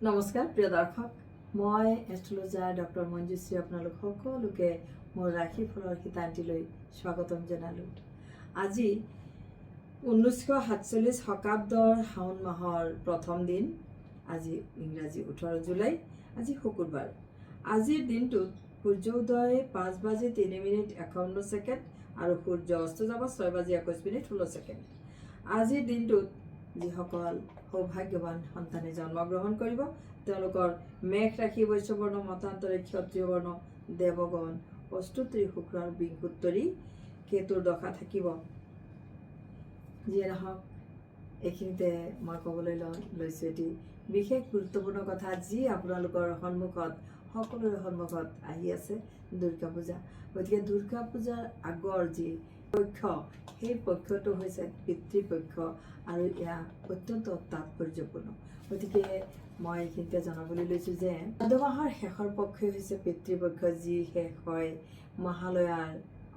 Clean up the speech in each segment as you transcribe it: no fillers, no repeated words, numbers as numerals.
নমস্কাৰ প্ৰিয় দৰ্শক মই এষ্ট্ৰলজাৰ ডক্টৰ মঞ্জুশ্ৰী আপোনালোক সকলোকে মোৰ ৰাশি ফলৰ শীতান্তিলৈ স্বাগতম জনালোঁ। আজি 1947 শকাব্দৰ শাওণ মাহৰ প্ৰথম দিন। আজি ইংৰাজী 18 জুলাই। আজি শুকুৰবাৰ। আজিৰ দিনটোত সূৰ্যোদয় 5:03:51 আৰু সূৰ্য অস্ত যাব 6:21:16। আজিৰ দিনটোত যিসকল সৌভাগ্যৱান সন্তানে জন্মগ্ৰহণ কৰিব তেওঁলোকৰ মেঘ ৰাশি, বৈশ্যবৰ্ণ, মতান্তৰে ক্ষত্ৰিয় বৰ্ণ, দেৱগণ, অষ্টোত্তৰী, শুক্ৰ আৰু বিংশোত্তৰী কেতুৰ দশা থাকিব। যিয়ে নহওক, এইখিনিতে মই ক'বলৈ লৈছোঁ এটি বিশেষ গুৰুত্বপূৰ্ণ কথা, যি আপোনালোকৰ সন্মুখত সকলোৰে সন্মুখত আহি আছে, দুৰ্গা পূজা। গতিকে দুৰ্গা পূজাৰ আগৰ যি পক্ষ, সেই পক্ষটো হৈছে পিতৃপক্ষ আৰু এয়া অত্যন্ত তাৎপৰ্যপূৰ্ণ। গতিকে মই এইখিনিতে জনাবলৈ লৈছোঁ যে ভাদ মাহৰ শেষৰ পক্ষই হৈছে পিতৃপক্ষ, যি শেষ হয় মহালয়াৰ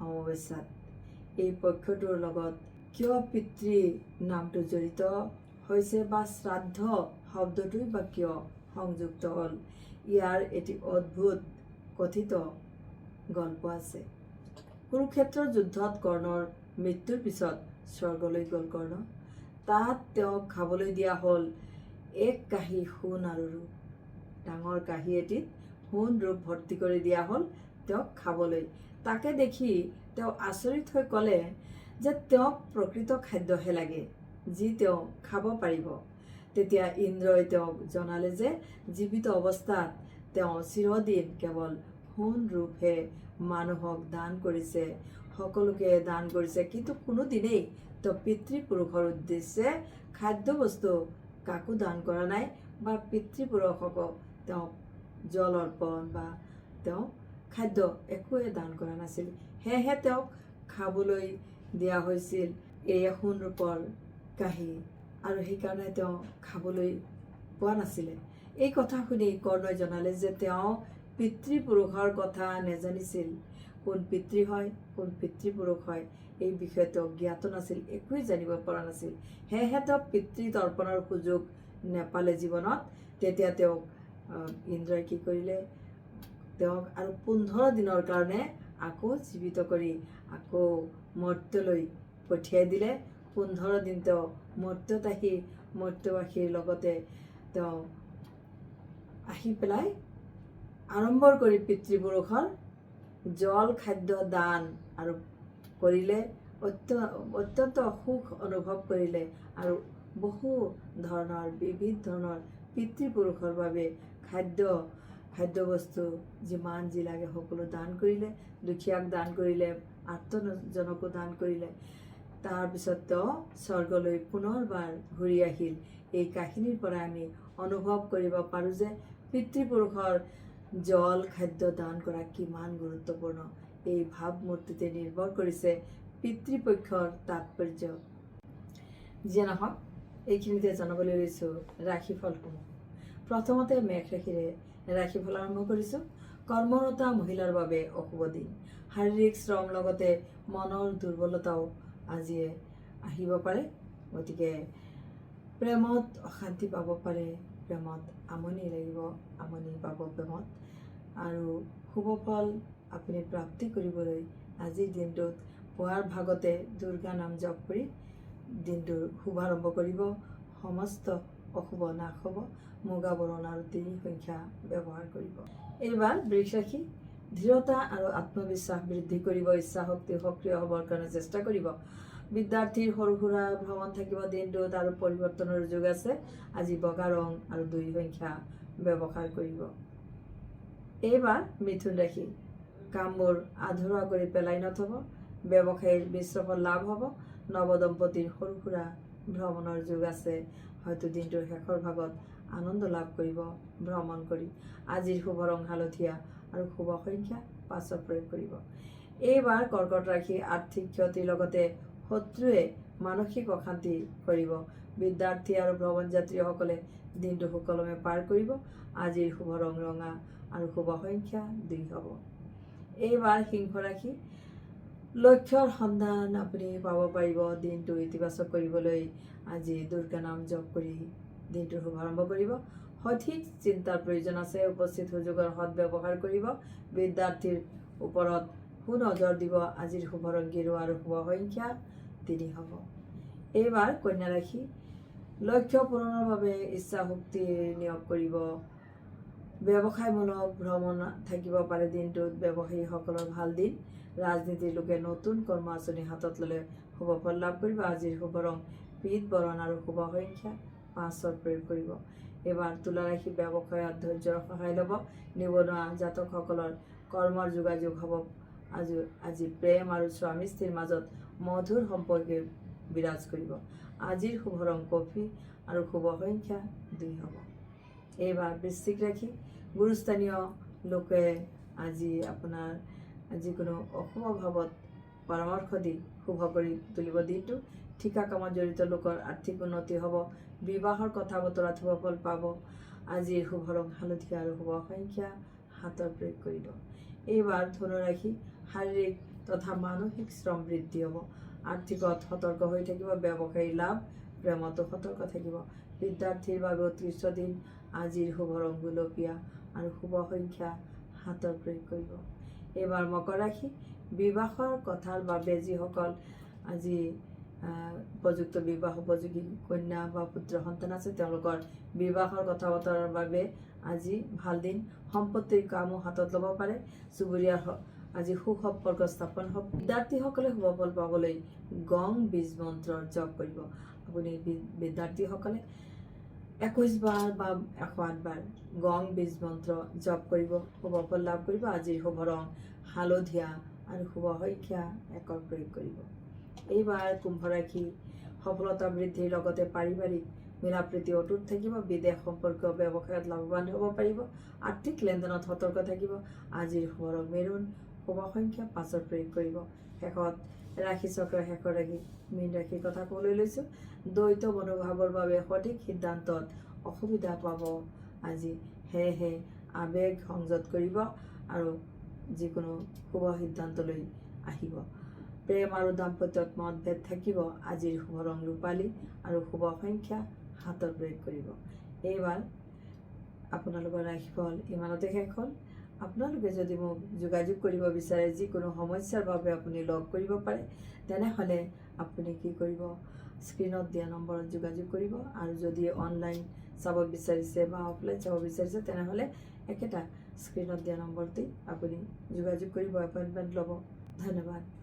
অমাৱস্যাত। এই পক্ষটোৰ লগত কিয় পিতৃ নামটো জড়িত হৈছে বা শ্ৰাদ্ধ শব্দটোই বা কিয় সংযুক্ত হ'ল, ইয়াৰ এটি অদ্ভুত কথিত গল্প আছে। কুৰুক্ষেত্ৰৰ যুদ্ধত কৰ্ণৰ মৃত্যুৰ পিছত স্বৰ্গলৈ গ'ল কৰ্ণ। তাত তেওঁক খাবলৈ দিয়া হ'ল এক কাঁহী সোণ আৰু ৰূপ। ডাঙৰ কাঁহী এটিত সোণ ৰূপ ভৰ্তি কৰি দিয়া হ'ল তেওঁক খাবলৈ। তাকে দেখি তেওঁ আচৰিত হৈ ক'লে যে তেওঁক প্ৰকৃত খাদ্যহে লাগে, যি তেওঁ খাব পাৰিব। তেতিয়া ইন্দ্ৰই তেওঁক জনালে যে জীৱিত অৱস্থাত তেওঁ চিৰদিন কেৱল সোণ ৰূপহে মানুহক দান কৰিছে, সকলোকে দান কৰিছে, কিন্তু কোনোদিনেই তেওঁ পিতৃপুৰুষৰ উদ্দেশ্যে খাদ্য বস্তু কাকো দান কৰা নাই বা পিতৃপুৰুষকক তেওঁ জল অৰ্পণ বা তেওঁ খাদ্য একোৱে দান কৰা নাছিল। সেয়েহে তেওঁক খাবলৈ দিয়া হৈছিল এই সোণ ৰূপৰ কাঁহী, আৰু সেইকাৰণে তেওঁ খাবলৈ পোৱা নাছিলে। এই কথা শুনি কৰ্ণই জনালে যে তেওঁ পিতৃপুৰুষৰ কথা নেজানিছিল। কোন পিতৃ হয়, কোন পিতৃপুৰুষ হয়, এই বিষয়ে তেওঁ জ্ঞাত নাছিল, একোৱেই জানিব পৰা নাছিল। সেয়েহে তেওঁ পিতৃ তৰ্পণৰ সুযোগ নেপালে জীৱনত। তেতিয়া তেওঁক ইন্দ্ৰই কি কৰিলে, তেওঁক আৰু 15 দিনৰ কাৰণে আকৌ জীৱিত কৰি আকৌ মৰ্ত্যলৈ পঠিয়াই দিলে। 15 দিন তেওঁ মৰ্ত্যত আহি মৰ্ত্যবাসীৰ লগতে তেওঁ আহি পেলাই আড়ম্বৰ কৰি পিতৃপুৰুষৰ জল খাদ্য দান আৰু কৰিলে। অত্যন্ত সুখ অনুভৱ কৰিলে আৰু বহু ধৰণৰ বিবিধ ধৰণৰ পিতৃপুৰুষৰ বাবে খাদ্য বস্তু যিমান যি লাগে সকলো দান কৰিলে। দুখীয়াক দান কৰিলে, আৰ্তজনকো দান কৰিলে। তাৰপিছত তেওঁ স্বৰ্গলৈ পুনৰবাৰ ঘূৰি আহিল। এই কাহিনীৰ পৰা আমি অনুভৱ কৰিব পাৰোঁ যে পিতৃপুৰুষৰ জল খাদ্য দান কৰা কিমান গুৰুত্বপূৰ্ণ। এই ভাৱমূৰ্তিতে নিৰ্ভৰ কৰিছে পিতৃপক্ষৰ তাৎপৰ্য। যিয়ে নহওক, এইখিনিতে জনাবলৈ লৈছোঁ ৰাশিফলসমূহ। প্ৰথমতে মেঘ ৰাশিৰে ৰাশিফল আৰম্ভ কৰিছোঁ। কৰ্মৰতা মহিলাৰ বাবে অশুভ দিন। শাৰীৰিক শ্ৰম লগতে মনৰ দুৰ্বলতাও আজিয়ে আহিব পাৰে। গতিকে প্ৰেমত অশান্তি পাব পাৰে, প্ৰেমত আমনি লাগিব, আমনি পাব প্ৰেমত। আৰু শুভ ফল আপুনি প্ৰাপ্তি কৰিবলৈ আজিৰ দিনটোত পুৱাৰ ভাগতে দুৰ্গা নাম জপ কৰি দিনটোৰ শুভাৰম্ভ কৰিব। সমস্ত অশুভ নাশ হ'ব। মুগা বৰণ আৰু 3 সংখ্যা ব্যৱহাৰ কৰিব। এইবাৰ বৃষ ৰাশি। দৃঢ়তা আৰু আত্মবিশ্বাস বৃদ্ধি কৰিব। ইচ্ছা শক্তি সক্ৰিয় হ'বৰ কাৰণে চেষ্টা কৰিব। বিদ্যাৰ্থীৰ সৰু সুৰা ভ্ৰমণ থাকিব দিনটোত আৰু পৰিৱৰ্তনৰ যোগ আছে। আজি বগা ৰং আৰু 2 সংখ্যা ব্যৱহাৰ কৰিব। এইবাৰ মিথুন ৰাশি। কামবোৰ আধৰুৱা কৰি পেলাই নথব। ব্যৱসায়ীৰ মিশ্ৰ ফল লাভ হ'ব। নৱদম্পতিৰ সৰু সুৰা ভ্ৰমণৰ যোগ আছে। হয়তো দিনটোৰ শেষৰ ভাগত আনন্দ লাভ কৰিব ভ্ৰমণ কৰি। আজিৰ শুভ ৰং হালধীয়া আৰু শুভ সংখ্যা 5 প্ৰয়োগ কৰিব। এইবাৰ কৰ্কট ৰাশি। আৰ্থিক ক্ষতিৰ লগতে শত্ৰুৱে মানসিক অশান্তি কৰিব। বিদ্যাৰ্থী আৰু ভ্ৰমণ যাত্ৰীসকলে দিনটো সুকলমে পাৰ কৰিব। আজিৰ শুভ ৰং ৰঙা আৰু শুভ সংখ্যা 2 হ'ব। এইবাৰ সিংহ ৰাশি। লক্ষ্যৰ সন্ধান আপুনি পাব পাৰিব। দিনটো ইতিবাচক কৰিবলৈ আজি দুৰ্গা নাম জপ কৰি দিনটোৰ শুভাৰম্ভ কৰিব। সঠিক চিন্তাৰ প্ৰয়োজন আছে। উপস্থিত সুযোগৰ সদ্ব্যৱহাৰ কৰিব। বিদ্যাৰ্থীৰ ওপৰত সুনজৰ দিব। আজিৰ শুভ ৰং গেৰুৱা আৰু শুভ সংখ্যা 3 হ'ব। এইবাৰ কন্যা ৰাশি লক্ষ্য পূৰণৰ বাবে ইচ্ছা শক্তি নিয়োগ কৰিব। ব্যৱসায়মূলক ভ্ৰমণ থাকিব পাৰে দিনটোত। ব্যৱসায়ীসকলৰ ভাল দিন। ৰাজনীতিৰ লোকে নতুন কৰ্ম আঁচনি হাতত ল'লে শুভ ফল লাভ কৰিব। আজিৰ শুভ ৰং পীত বৰণ আৰু শুভ সংখ্যা 5 প্ৰয়োগ কৰিব। এইবাৰ তুলা ৰাশি ব্যৱসায়ত ধৈৰ্যৰ সহায় ল'ব। নিবনুৱা জাতকসকলৰ কৰ্মৰ যোগাযোগ হ'ব। আজি প্ৰেম আৰু স্বামী স্ত্ৰীৰ মাজত মধুৰ সম্পৰ্কে বিৰাজ কৰিব। আজিৰ শুভ ৰং কফি আৰু শুভ সংখ্যা 2 হ'ব। এইবাৰ বৃশ্চিক ৰাশি গুৰুস্থানীয় লোকে আজি আপোনাৰ যিকোনো অশুভ ভাৱত পৰামৰ্শ দি শুভ কৰি তুলিব দিনটো। ঠিকা কামত জড়িত লোকৰ আৰ্থিক উন্নতি হ'ব। বিবাহৰ কথা বতৰাত শুভ ফল পাব। আজিৰ শুভ ৰং হালধীয়া আৰু শুভ সংখ্যা 7 প্ৰয়োগ কৰিব। এইবাৰ ধনু ৰাশি শাৰীৰিক তথা মানসিক শ্ৰম বৃদ্ধি হ'ব। আৰ্থিকত সতৰ্ক হৈ থাকিব। ব্যৱসায়ী লাভ। প্ৰেমতো সতৰ্ক থাকিব। বিদ্যাৰ্থীৰ বাবে উৎকৃষ্ট দিন। আজিৰ শুভ ৰং গুলপীয়া আৰু শুভ সংখ্যা 7 প্ৰয়োগ কৰিব। এইবাৰ মকৰ ৰাশি বিবাহৰ কথাৰ বাবে যিসকল আজি উপযুক্ত বিবাহ উপযোগী কন্যা বা পুত্ৰ সন্তান আছে তেওঁলোকৰ বিবাহৰ কথা বতৰাৰ বাবে আজি ভাল দিন। সম্পত্তিৰ কামো হাতত ল'ব পাৰে। চুবুৰীয়াৰ আজি সুসম্পৰ্ক স্থাপন হ'ব। বিদ্যাৰ্থীসকলে শুভ ফল পাবলৈ গং বীজ মন্ত্ৰৰ জপ কৰিব। আপুনি বিদ্যাৰ্থীসকলে 21 বাৰ বা 108 বাৰ গং বীজ মন্ত্ৰ জপ কৰিব। শুভ ফল লাভ কৰিব। আজিৰ শুভ ৰং হালধীয়া আৰু শুভ সংখ্যা 1 প্ৰয়োগ কৰিব। এইবাৰ কুম্ভ ৰাশি সফলতা বৃদ্ধিৰ লগতে পাৰিবাৰিক মিলাপ্ৰীতি অটুট থাকিব। বিদেশ সম্পৰ্কীয় ব্যৱসায়ত লাভৱান হ'ব পাৰিব। আৰ্থিক লেনদেনত সতৰ্ক থাকিব। আজিৰ শুভ ৰং মেৰুন। শুভ সংখ্যা 5 প্ৰয়োগ কৰিব। শেষত ৰাশি চক্ৰৰ শেষৰ ৰাশি মীন ৰাশিৰ কথা ক'বলৈ লৈছোঁ। দ্বৈত মনোভাৱৰ বাবে সঠিক সিদ্ধান্তত অসুবিধা পাব আজি। সেয়েহে আৱেগ সংযত কৰিব আৰু যিকোনো শুভ সিদ্ধান্তলৈ আহিব। প্ৰেম আৰু দাম্পত্যত মতভেদ থাকিব। আজিৰ শুভ ৰং ৰূপালী আৰু শুভ সংখ্যা 7 প্ৰয়োগ কৰিব। এইবাৰ আপোনালোকৰ ৰাশিফল ইমানতে শেষ হ'ল। আপোনালোকে যদি মোক যোগাযোগ কৰিব বিচাৰে যিকোনো সমস্যাৰ বাবে আপুনি লগ কৰিব পাৰে। তেনেহ'লে আপুনি কি কৰিব, স্ক্ৰীণত দিয়া নম্বৰত যোগাযোগ কৰিব। আৰু যদি অনলাইন চাব বিচাৰিছে বা অফলাইন চাব বিচাৰিছে তেনেহ'লে একেটা স্ক্ৰীণত দিয়া নম্বৰতেই আপুনি যোগাযোগ কৰিব, এপইণ্টমেণ্ট ল'ব। ধন্যবাদ।